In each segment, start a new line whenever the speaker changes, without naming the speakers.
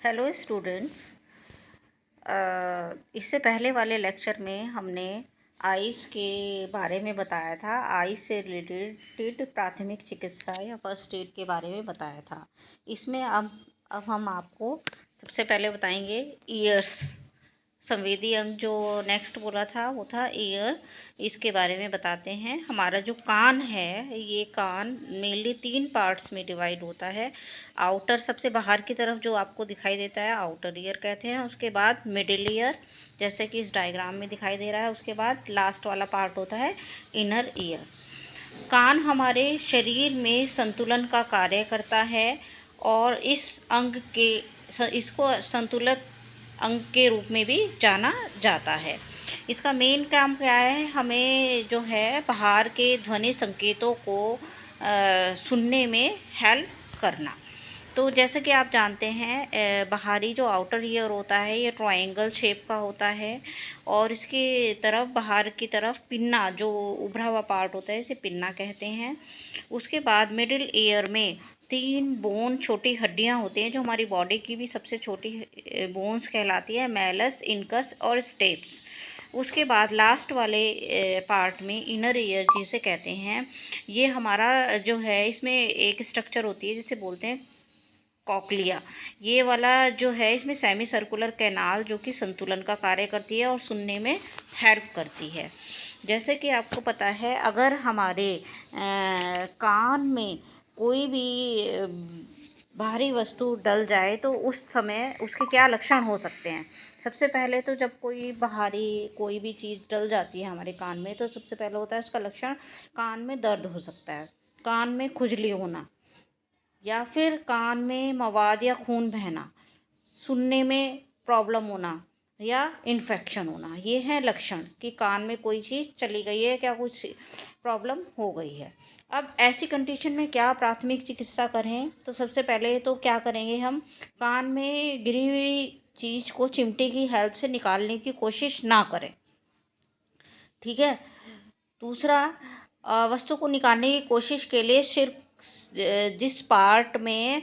Hello students. इससे पहले वाले लेक्चर में हमने आइस के बारे में बताया था। आइस से रिलेटेड प्राथमिक चिकित्सा या फर्स्ट एड के बारे में बताया था। इसमें अब हम आपको सबसे पहले बताएंगे ईयर्स, संवेदी अंग। जो नेक्स्ट बोला था वो था ईयर। इसके बारे में बताते हैं। हमारा जो कान है, ये कान मेनली 3 पार्ट्स में डिवाइड होता है। आउटर, सबसे बाहर की तरफ जो आपको दिखाई देता है, आउटर ईयर कहते हैं। उसके बाद मिडिल ईयर, जैसे कि इस डायग्राम में दिखाई दे रहा है। उसके बाद लास्ट वाला पार्ट होता है इनर ईयर। कान हमारे शरीर में संतुलन का कार्य करता है और इसको संतुलित अंग के रूप में भी जाना जाता है। इसका मेन काम क्या है? हमें जो है बाहर के ध्वनि संकेतों को सुनने में हेल्प करना। तो जैसे कि आप जानते हैं, बाहरी जो आउटर ईयर होता है ये ट्रायंगल शेप का होता है और इसके तरफ, बाहर की तरफ पिन्ना, जो उभरा हुआ पार्ट होता है, इसे पिन्ना कहते हैं। उसके बाद मिडिल ईयर में 3 बोन, छोटी हड्डियां होती हैं, जो हमारी बॉडी की भी सबसे छोटी बोन्स कहलाती है, मैलस, इनकस और स्टेप्स। उसके बाद लास्ट वाले पार्ट में इनर ईयर जिसे कहते हैं, ये हमारा जो है, इसमें एक स्ट्रक्चर होती है जिसे बोलते हैं कॉकलिया। ये वाला जो है, इसमें सेमी सर्कुलर कैनाल, जो कि संतुलन का कार्य करती है और सुनने में हेल्प करती है। जैसे कि आपको पता है, अगर हमारे कान में कोई भी बाहरी वस्तु डल जाए तो उस समय उसके क्या लक्षण हो सकते हैं? सबसे पहले तो जब कोई भी चीज़ डल जाती है हमारे कान में, तो सबसे पहले होता है उसका लक्षण, कान में दर्द हो सकता है, कान में खुजली होना, या फिर कान में मवाद या खून बहना, सुनने में प्रॉब्लम होना या इन्फेक्शन होना। ये है लक्षण कि कान में कोई चीज़ चली गई है, क्या कुछ प्रॉब्लम हो गई है। अब ऐसी कंडीशन में क्या प्राथमिक चिकित्सा करें? तो सबसे पहले तो क्या करेंगे हम, कान में गिरी हुई चीज़ को चिमटे की हेल्प से निकालने की कोशिश ना करें, ठीक है। दूसरा, वस्तु को निकालने की कोशिश के लिए सिर्फ जिस पार्ट में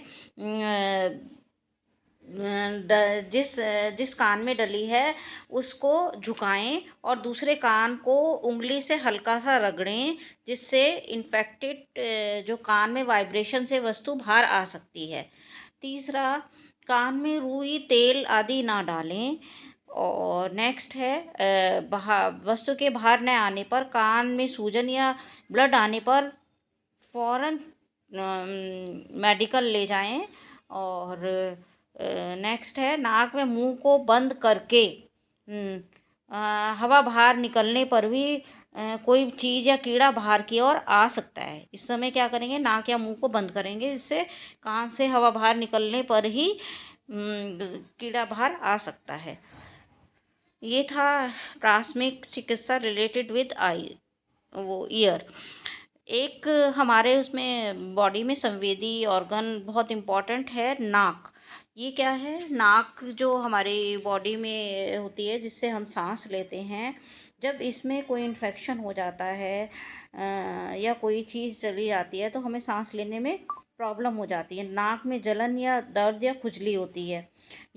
जिस कान में डली है उसको झुकाएं और दूसरे कान को उंगली से हल्का सा रगड़ें, जिससे इन्फेक्टेड जो कान में वाइब्रेशन से वस्तु बाहर आ सकती है। तीसरा, कान में रुई, तेल आदि ना डालें। और नेक्स्ट है, वस्तु के बाहर न आने पर, कान में सूजन या ब्लड आने पर फ़ौरन मेडिकल ले जाएं। और नेक्स्ट है, नाक में मुंह को बंद करके हवा बाहर निकलने पर भी कोई चीज़ या कीड़ा बाहर की ओर आ सकता है। इस समय क्या करेंगे, नाक या मुंह को बंद करेंगे, जिससे कान से हवा बाहर निकलने पर ही कीड़ा बाहर आ सकता है। ये था प्राथमिक चिकित्सा रिलेटेड विद ईयर। एक हमारे उसमें बॉडी में संवेदी ऑर्गन बहुत इम्पॉर्टेंट है, नाक। ये क्या है? नाक जो हमारी बॉडी में होती है, जिससे हम सांस लेते हैं, जब इसमें कोई इन्फेक्शन हो जाता है या कोई चीज़ चली जाती है, तो हमें सांस लेने में प्रॉब्लम हो जाती है। नाक में जलन या दर्द या खुजली होती है,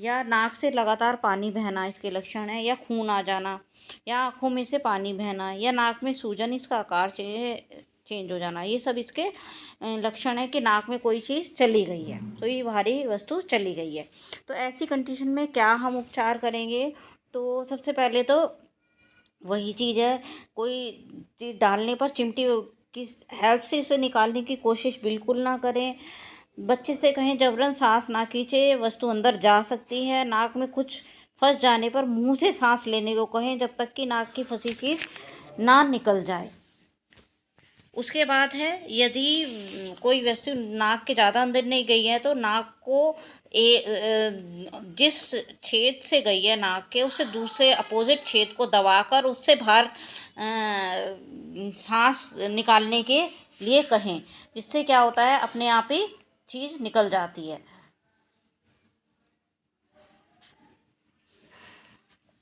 या नाक से लगातार पानी बहना इसके लक्षण है, या खून आ जाना, या आँखों में से पानी बहना, या नाक में सूजन, इसका आकार चेंज हो जाना। ये सब इसके लक्षण है कि नाक में कोई चीज़ चली गई है, कोई भारी वस्तु चली गई है। तो ऐसी कंडीशन में क्या हम उपचार करेंगे? तो सबसे पहले तो वही चीज़ है, कोई चीज़ डालने पर चिमटी की हेल्प से इसे निकालने की कोशिश बिल्कुल ना करें। बच्चे से कहें जबरन सांस ना खींचे, वस्तु अंदर जा सकती है। नाक में कुछ फंस जाने पर मुंह से सांस लेने को कहें, जब तक कि नाक की फंसी चीज़ ना निकल जाए। उसके बाद है, यदि कोई वस्तु नाक के ज़्यादा अंदर नहीं गई है, तो नाक को जिस छेद से गई है नाक के, उससे दूसरे अपोजिट छेद को दबाकर उससे बाहर सांस निकालने के लिए कहें, जिससे क्या होता है, अपने आप ही चीज़ निकल जाती है।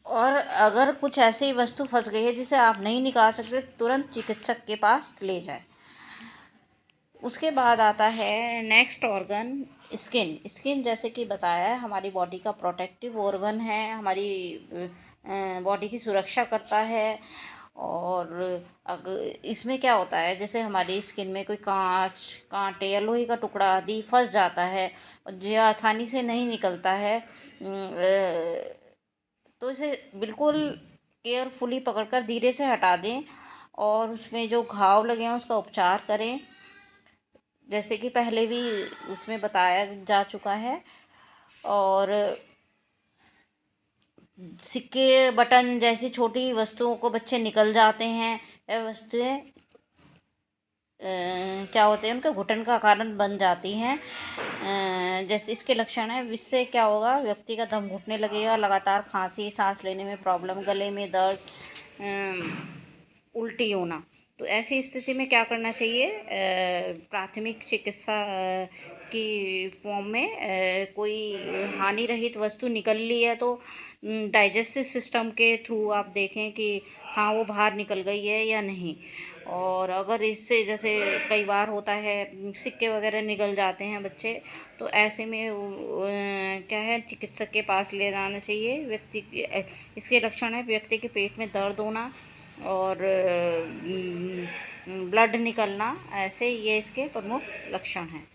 और अगर कुछ ऐसी वस्तु फंस गई है जिसे आप नहीं निकाल सकते, तुरंत चिकित्सक के पास ले जाएं। उसके बाद आता है नेक्स्ट ऑर्गन स्किन। स्किन जैसे कि बताया है हमारी बॉडी का प्रोटेक्टिव ऑर्गन है, हमारी बॉडी की सुरक्षा करता है। और अगर इसमें क्या होता है, जैसे हमारी स्किन में कोई कांच, कांटे या लोहे का टुकड़ा आदि फंस जाता है और जो आसानी से नहीं निकलता है, तो इसे बिल्कुल केयरफुली पकड़कर धीरे से हटा दें और उसमें जो घाव लगे हैं उसका उपचार करें, जैसे कि पहले भी उसमें बताया जा चुका है। और सिक्के, बटन जैसी छोटी वस्तुओं को बच्चे निकल जाते हैं, वह वस्तुएं क्या होते हैं, उनका घुटन का कारण बन जाती हैं। जैसे इसके लक्षण है, इससे क्या होगा, व्यक्ति का दम घुटने लगेगा, लगातार खांसी, सांस लेने में प्रॉब्लम, गले में दर्द, उल्टी होना। तो ऐसी स्थिति में क्या करना चाहिए, प्राथमिक चिकित्सा की फॉर्म में कोई हानि रहित वस्तु निकल ली है तो डाइजेस्टिव सिस्टम के थ्रू आप देखें कि हाँ वो बाहर निकल गई है या नहीं। और अगर इससे जैसे कई बार होता है सिक्के वगैरह निकल जाते हैं बच्चे, तो ऐसे में क्या है, चिकित्सक के पास ले जाना चाहिए। इसके लक्षण है व्यक्ति के पेट में दर्द होना और ब्लड निकलना, ऐसे ये इसके प्रमुख लक्षण हैं।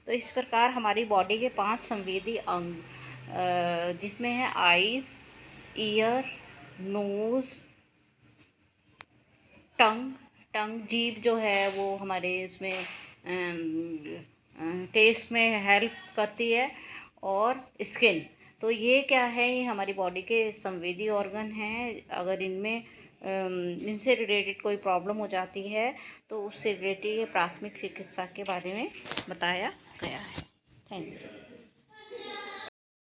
तो इस प्रकार हमारी बॉडी के 5 संवेदी अंग, जिसमें है आइज़, ईयर, नोज़, टंग। टंग जीभ जो है वो हमारे इसमें टेस्ट में हेल्प करती है। और स्किन, तो ये क्या है, ये हमारी बॉडी के संवेदी ऑर्गन हैं। अगर इनमें इनसे रिलेटेड कोई प्रॉब्लम हो जाती है तो उससे रिलेटेड प्राथमिक चिकित्सा के बारे में बताया गया है। Thank you.